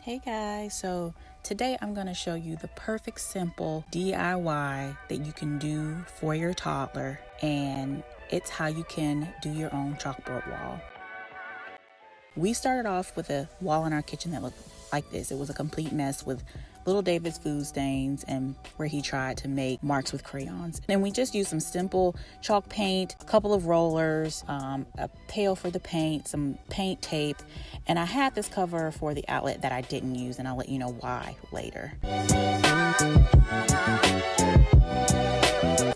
Hey guys, so today I'm going to show you the perfect simple DIY that you can do for your toddler, and it's how you can do your own chalkboard wall. We started off with a wall in our kitchen that looked like this. It was a complete mess with little David's food stains and where he tried to make marks with crayons. And we just used some simple chalk paint, a couple of rollers, a pail for the paint, some paint tape, and I had this cover for the outlet that I didn't use, and I'll let you know why later.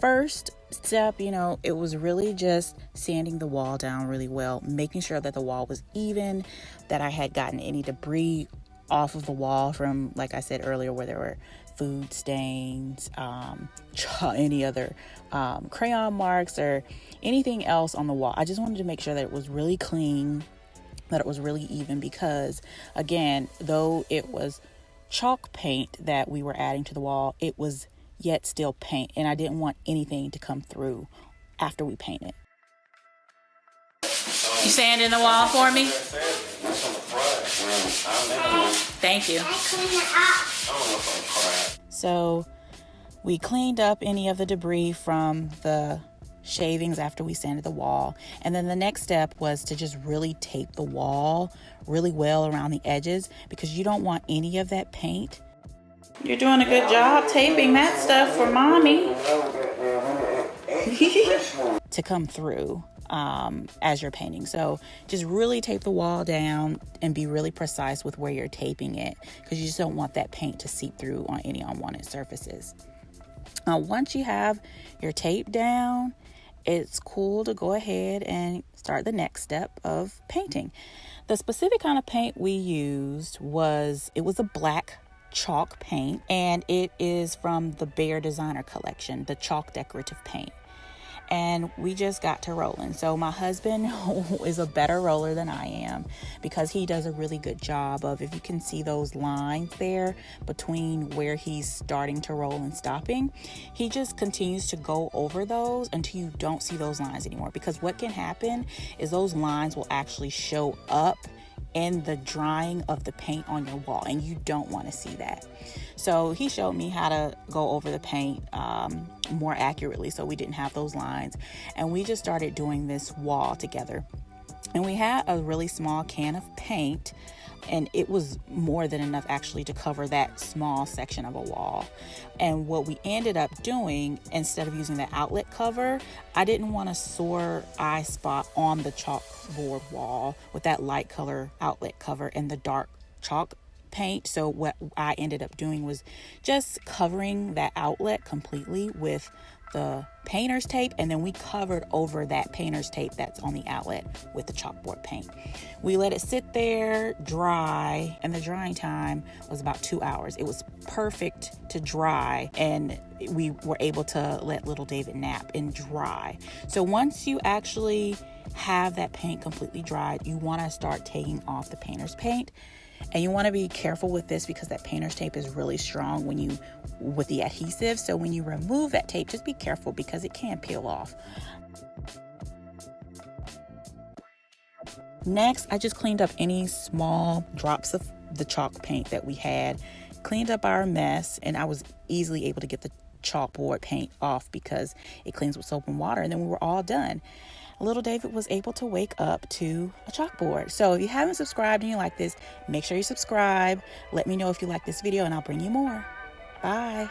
First step, it was really just sanding the wall down really well, making sure that the wall was even, that I had gotten any debris off of the wall from, like I said earlier, where there were food stains, any other crayon marks or anything else on the wall. I just wanted to make sure that it was really clean, that it was really even, because again, though it was chalk paint that we were adding to the wall, it was yet still paint, and I didn't want anything to come through after we painted. You sanding the wall for me? Thank you. So we cleaned up any of the debris from the shavings after we sanded the wall, and then the next step was to just really tape the wall really well around the edges, because you don't want any of that paint. You're doing a good job taping that stuff for mommy to come through as you're painting. So just really tape the wall down and be really precise with where you're taping it, because you just don't want that paint to seep through on any unwanted surfaces. Once you have your tape down, it's cool to go ahead and start the next step of painting. The specific kind of paint we used was a black chalk paint, and it is from the Bear Designer collection, the chalk decorative paint. And we just got to rolling. So my husband is a better roller than I am, because he does a really good job of, if you can see those lines there between where he's starting to roll and stopping, he just continues to go over those until you don't see those lines anymore. Because what can happen is those lines will actually show up in the drying of the paint on your wall, and you don't want to see that. So he showed me how to go over the paint more accurately, so we didn't have those lines, and we just started doing this wall together. And we had a really small can of paint, and it was more than enough actually to cover that small section of a wall. And what we ended up doing, instead of using the outlet cover, I didn't want a sore eye spot on the chalkboard wall with that light color outlet cover and the dark chalk paint. So what I ended up doing was just covering that outlet completely with the painter's tape, and then we covered over that painter's tape that's on the outlet with the chalkboard paint. We let it sit there, dry, and the drying time was about 2 hours. It was perfect to dry, and we were able to let little David nap and dry. So once you actually have that paint completely dried, you want to start taking off the painter's paint. And you want to be careful with this, because that painter's tape is really strong with the adhesive. So when you remove that tape, just be careful, because it can peel off. Next, I just cleaned up any small drops of the chalk paint that we had, cleaned up our mess, and I was easily able to get the chalkboard paint off because it cleans with soap and water, and then we were all done. Little David was able to wake up to a chalkboard. So if you haven't subscribed and you like this, make sure you subscribe. Let me know if you like this video, and I'll bring you more. Bye.